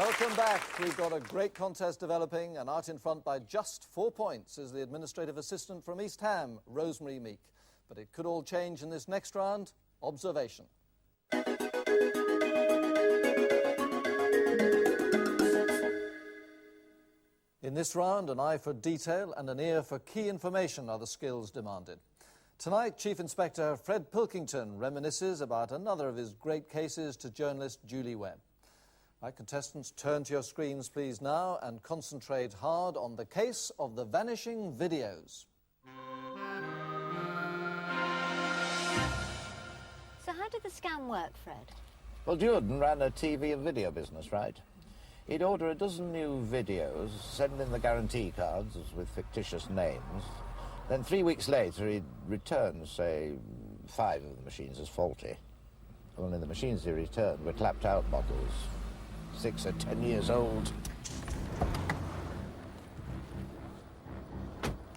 Welcome back. We've got a great contest developing, and out in front by just 4 points is the administrative assistant from East Ham, Rosemary Meek. But it could all change in this next round. Observation. In this round, an eye for detail and an ear for key information are the skills demanded. Tonight, Chief Inspector Fred Pilkington reminisces about another of his great cases to journalist Julie Webb. Right, contestants, turn to your screens, please, now, and concentrate hard on the case of the vanishing videos. So how did the scam work, Fred? Well, Jordan ran a TV and video business, right? He'd order a dozen new videos, send in the guarantee cards with fictitious names. Then 3 weeks later, he'd return, say, 5 of the machines as faulty. Only the machines he returned were clapped-out models. 6 or 10 years old.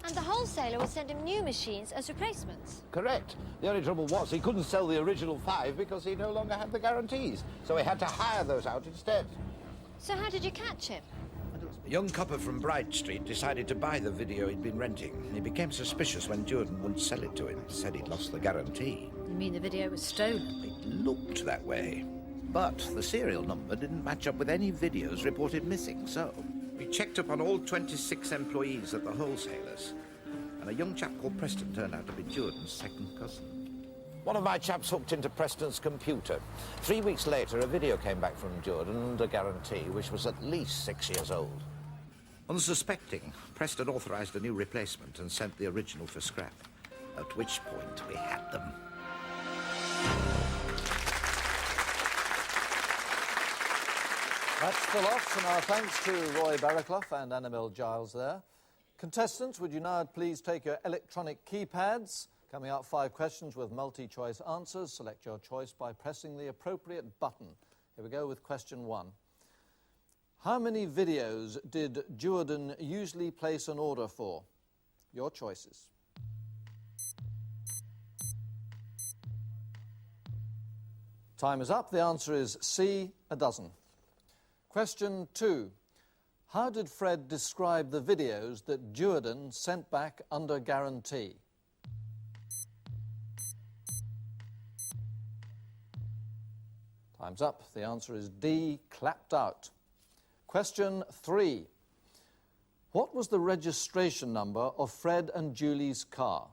And the wholesaler would send him new machines as replacements? Correct. The only trouble was he couldn't sell the original 5 because he no longer had the guarantees. So he had to hire those out instead. So how did you catch him? A young copper from Bright Street decided to buy the video he'd been renting. He became suspicious when Jordan wouldn't sell it to him. Said he'd lost the guarantee. You mean the video was stolen? It looked that way. But the serial number didn't match up with any videos reported missing, so we checked up on all 26 employees at the wholesalers. And a young chap called Preston turned out to be Jordan's second cousin. One of my chaps hooked into Preston's computer. 3 weeks later, a video came back from Jordan and a guarantee, which was at least 6 years old. Unsuspecting, Preston authorised a new replacement and sent the original for scrap, at which point we had them. That's the lot, and our thanks to Roy Barraclough and Annabel Giles there. Contestants, would you now please take your electronic keypads? Coming out 5 questions with multi-choice answers. Select your choice by pressing the appropriate button. Here we go with question 1. How many videos did Jordan usually place an order for? Your choices. Time is up. The answer is C, a dozen. Question 2. How did Fred describe the videos that Jordan sent back under guarantee? Time's up. The answer is D, clapped out. Question 3. What was the registration number of Fred and Julie's car?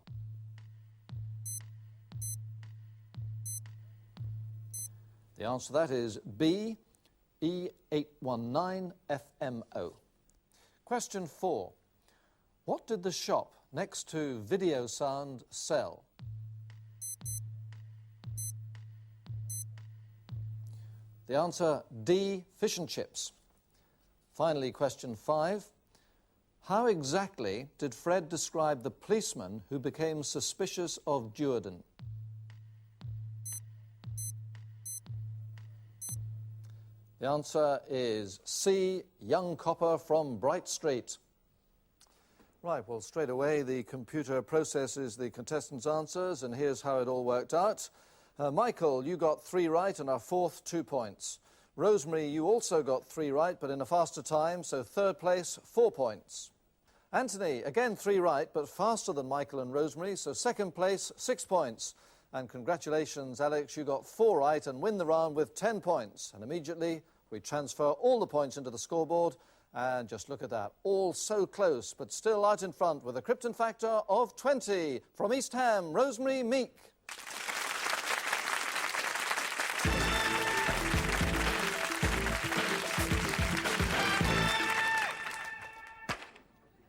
The answer to that is B, E819FMO. Question 4. What did the shop next to Video Sound sell? The answer, D, fish and chips. Finally, question 5. How exactly did Fred describe the policeman who became suspicious of Jordan? The answer is C, young copper from Bright Street. Right, well, straight away the computer processes the contestants' answers, and here's how it all worked out. Michael, you got 3 right and are 4th, 2 points. Rosemary, you also got 3 right, but in a faster time, so 3rd place, 4 points. Anthony, again 3 right, but faster than Michael and Rosemary, so 2nd place, 6 points. And congratulations, Alex, you got 4 right and win the round with 10 points. And immediately we transfer all the points into the scoreboard, and just look at that, all so close, but still out in front with a Krypton factor of 20. From East Ham, Rosemary Meek.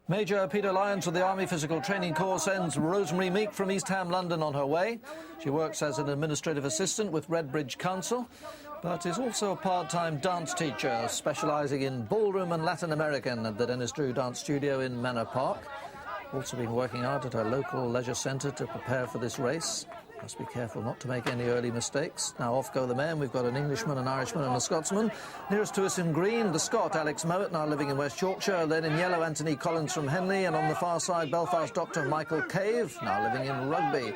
Major Peter Lyons of the Army Physical Training Corps sends Rosemary Meek from East Ham, London on her way. She works as an administrative assistant with Redbridge Council, but is also a part-time dance teacher, specialising in ballroom and Latin American at the Dennis Drew Dance Studio in Manor Park. Also been working hard at her local leisure centre to prepare for this race. Must be careful not to make any early mistakes. Now off go the men. We've got an Englishman, an Irishman and a Scotsman. Nearest to us in green, the Scot, Alex Mowat, now living in West Yorkshire. Then in yellow, Anthony Collins from Henley. And on the far side, Belfast doctor Michael Cave, now living in Rugby.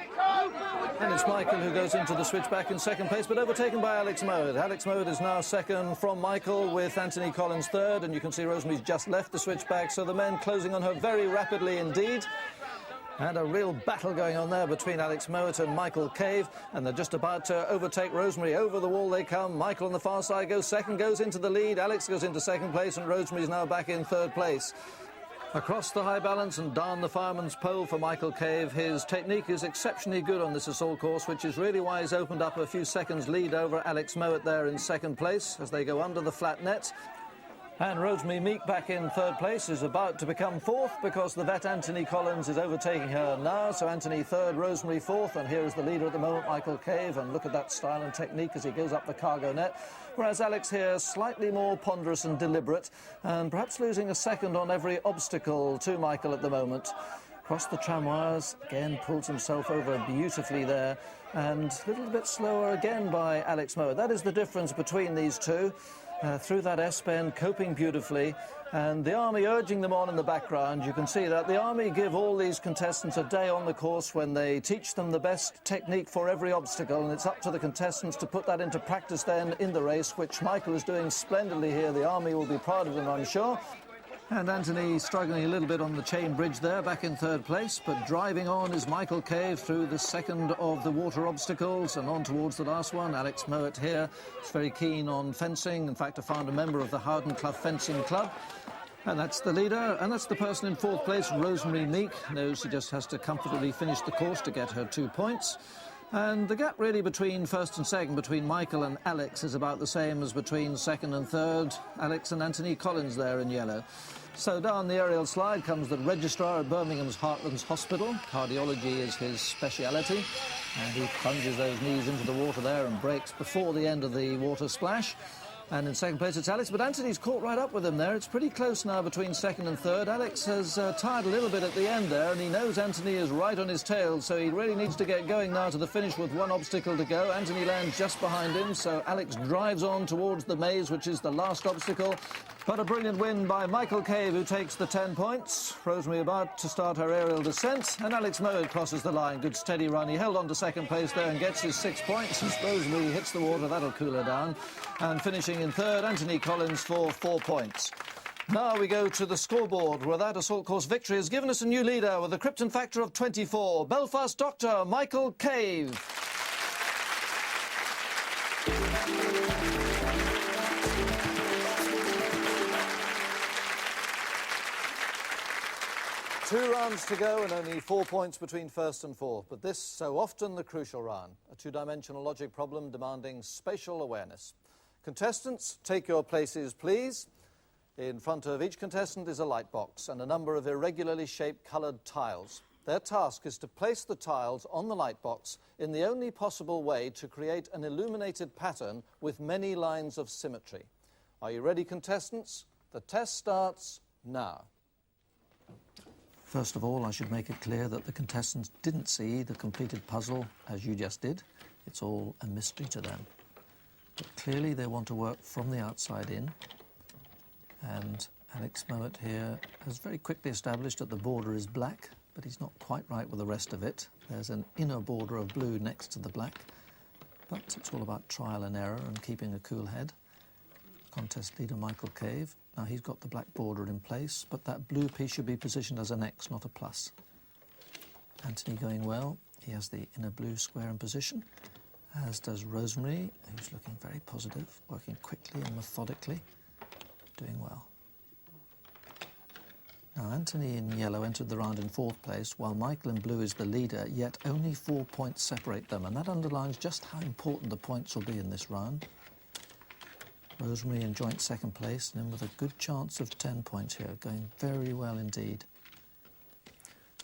And it's Michael who goes into the switchback in second place, but overtaken by Alex Mowat. Alex Mowat is now second from Michael, with Anthony Collins third, and you can see Rosemary's just left the switchback, so the men closing on her very rapidly indeed. And a real battle going on there between Alex Mowat and Michael Cave, and they're just about to overtake Rosemary. Over the wall they come. Michael on the far side goes second, goes into the lead. Alex goes into second place, and Rosemary's now back in third place. Across the high balance and down the fireman's pole for Michael Cave. His technique is exceptionally good on this assault course, which is really why he's opened up a few seconds lead over Alex Mowat there in second place as they go under the flat net. And Rosemary Meek, back in third place, is about to become fourth because the vet Anthony Collins is overtaking her now. So Anthony third, Rosemary fourth, and here is the leader at the moment, Michael Cave, and look at that style and technique as he goes up the cargo net. Whereas Alex here, slightly more ponderous and deliberate, and perhaps losing a second on every obstacle to Michael at the moment. Across the tram wires, again pulls himself over beautifully there, and a little bit slower again by Alex Mowat. That is the difference between these two. Through that S-bend, coping beautifully, and the Army urging them on in the background. You can see that the Army give all these contestants a day on the course when they teach them the best technique for every obstacle, and it's up to the contestants to put that into practice then in the race, which Michael is doing splendidly here. The Army will be proud of him, I'm sure. And Anthony struggling a little bit on the chain bridge there, back in third place, but driving on is Michael Cave through the second of the water obstacles and on towards the last one. Alex Mowat here is very keen on fencing. In fact, I found a member of the Howden Clough Fencing Club. And that's the leader, and that's the person in fourth place, Rosemary Meek. Knows she just has to comfortably finish the course to get her 2 points. And the gap really between first and second, between Michael and Alex, is about the same as between second and third. Alex and Anthony Collins there in yellow. So down the aerial slide comes the registrar at Birmingham's Heartlands Hospital. Cardiology is his speciality, and he plunges those knees into the water there and breaks before the end of the water splash. And in second place it's Alex, but Anthony's caught right up with him there. It's pretty close now between second and third. Alex has tired a little bit at the end there, and he knows Anthony is right on his tail, so he really needs to get going now to the finish with one obstacle to go. Anthony lands just behind him, so Alex drives on towards the maze, which is the last obstacle. But a brilliant win by Michael Cave, who takes the 10 points. Rosemary about to start her aerial descent, and Alex Mowat crosses the line. Good steady run. He held on to second place there and gets his 6 points. As Rosemary hits the water, that'll cool her down. And finishing in third, Anthony Collins for 4 points. Now we go to the scoreboard, where that assault course victory has given us a new leader with a Krypton factor of 24. Belfast doctor Michael Cave. Two rounds to go and only 4 points between first and fourth, but this so often the crucial round, a two-dimensional logic problem demanding spatial awareness. Contestants, take your places, please. In front of each contestant is a light box and a number of irregularly shaped coloured tiles. Their task is to place the tiles on the light box in the only possible way to create an illuminated pattern with many lines of symmetry. Are you ready, contestants? The test starts now. First of all, I should make it clear that the contestants didn't see the completed puzzle as you just did. It's all a mystery to them. But clearly they want to work from the outside in. And Alex Mowat here has very quickly established that the border is black, but he's not quite right with the rest of it. There's an inner border of blue next to the black, but it's all about trial and error and keeping a cool head. Contest leader Michael Cave. Now he's got the black border in place, but that blue piece should be positioned as an X, not a plus. Anthony going well. He has the inner blue square in position, as does Rosemary, who's looking very positive, working quickly and methodically, doing well. Now Anthony in yellow entered the round in fourth place, while Michael in blue is the leader, yet only 4 points separate them, and that underlines just how important the points will be in this round. Rosemary in joint second place, and in with a good chance of 10 points here, going very well indeed.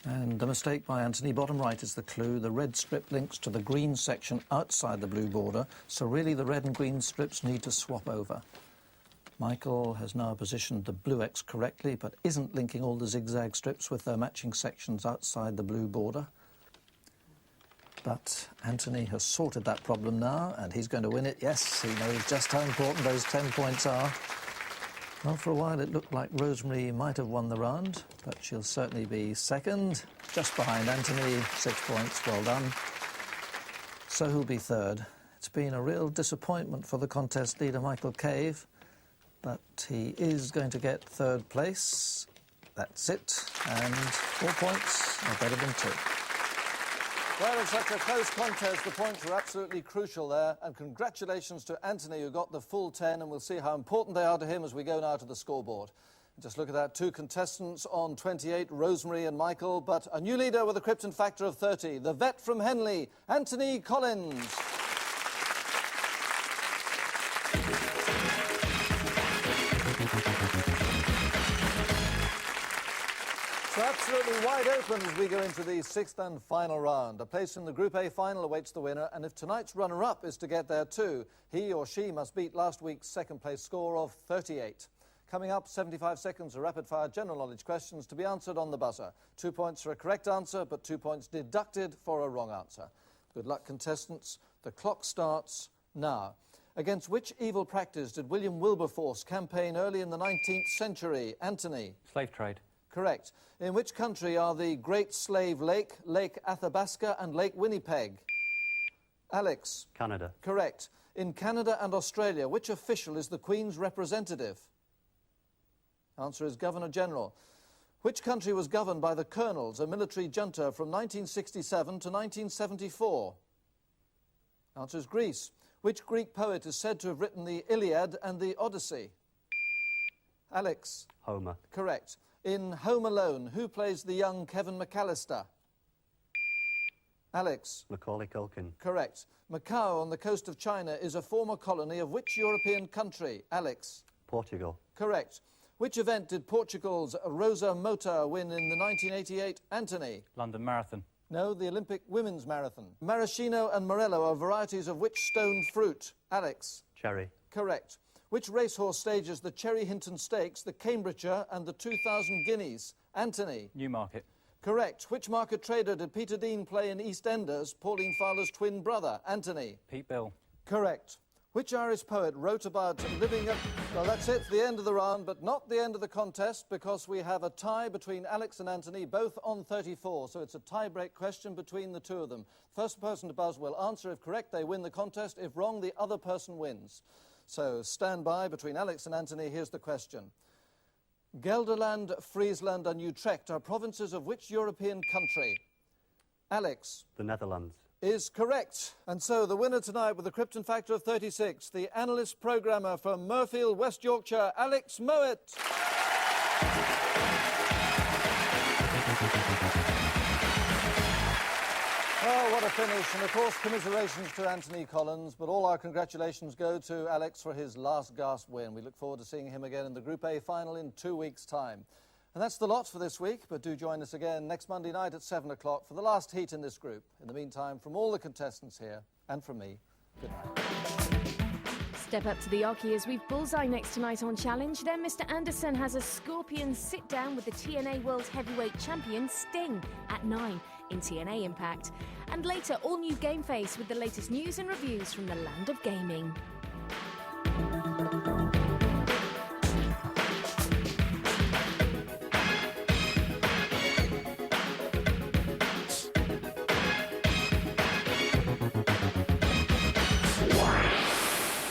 And a mistake by Anthony, bottom right is the clue. The red strip links to the green section outside the blue border, so really the red and green strips need to swap over. Michael has now positioned the blue X correctly, but isn't linking all the zigzag strips with their matching sections outside the blue border. But Anthony has sorted that problem now, and he's going to win it. Yes, he knows just how important those 10 points are. Well, for a while it looked like Rosemary might have won the round, but she'll certainly be second, just behind Anthony. 6 points, well done. so who'll be third? It's been a real disappointment for the contest leader, Michael Cave, but he is going to get third place. That's it, and 4 points are better than 2. Well, it's such a close contest. The points were absolutely crucial there, and congratulations to Anthony, who got the full 10, and we'll see how important they are to him as we go now to the scoreboard. Just look at that, 2 contestants on 28, Rosemary and Michael, but a new leader with a Krypton factor of 30, the vet from Henley, Anthony Collins. So absolutely wide open as we go into the 6th and final round. A place in the Group A final awaits the winner, and if tonight's runner-up is to get there too, he or she must beat last week's second-place score of 38. Coming up, 75 seconds of rapid-fire general knowledge questions to be answered on the buzzer. 2 points for a correct answer, but 2 points deducted for a wrong answer. Good luck, contestants. The clock starts now. Against which evil practice did William Wilberforce campaign early in the 19th century? Anthony? Slave trade. Correct. In which country are the Great Slave Lake, Lake Athabasca and Lake Winnipeg? Alex? Canada. Correct. In Canada and Australia, which official is the Queen's representative? Answer is Governor-General. Which country was governed by the Colonels, a military junta, from 1967 to 1974? Answer is Greece. Which Greek poet is said to have written the Iliad and the Odyssey? Alex? Homer. Correct. In Home Alone, who plays the young Kevin McAllister? Alex? Macaulay Culkin. Correct. Macau on the coast of China is a former colony of which European country? Alex? Portugal. Correct. Which event did Portugal's Rosa Mota win in the 1988? Anthony? London Marathon. No, the Olympic Women's Marathon. Maraschino and Morello are varieties of which stone fruit? Alex? Cherry. Correct. Which racehorse stages the Cherry Hinton Stakes, the Cambridgeshire and the 2000 Guineas? Anthony? Newmarket. Correct. Which market trader did Peter Dean play in EastEnders, Pauline Fowler's twin brother? Anthony? Pete Bill. Correct. Which Irish poet wrote about living at... Well, that's it, the end of the round, but not the end of the contest, because we have a tie between Alex and Anthony, both on 34, so it's a tie-break question between the two of them. First person to buzz will answer. If correct, they win the contest. If wrong, the other person wins. So stand by between Alex and Anthony. Here's the question. Gelderland, Friesland and Utrecht are provinces of which European country? Alex? The Netherlands. Is correct. And so the winner tonight with a Krypton factor of 36, the analyst programmer from Murfield, West Yorkshire, Alex Mowat. Oh, what a finish. And of course, commiserations to Anthony Collins, but all our congratulations go to Alex for his last gasp win. We look forward to seeing him again in the Group A final in 2 weeks' time. And that's the lot for this week, but do join us again next Monday night at 7 o'clock for the last heat in this group. In the meantime, from all the contestants here, and from me, good night. Step up to the Oki as we've bullseye next tonight on Challenge. Then Mr. Anderson has a scorpion sit-down with the TNA World Heavyweight Champion Sting at 9 in TNA Impact. And later, all new Game Face with the latest news and reviews from the land of gaming.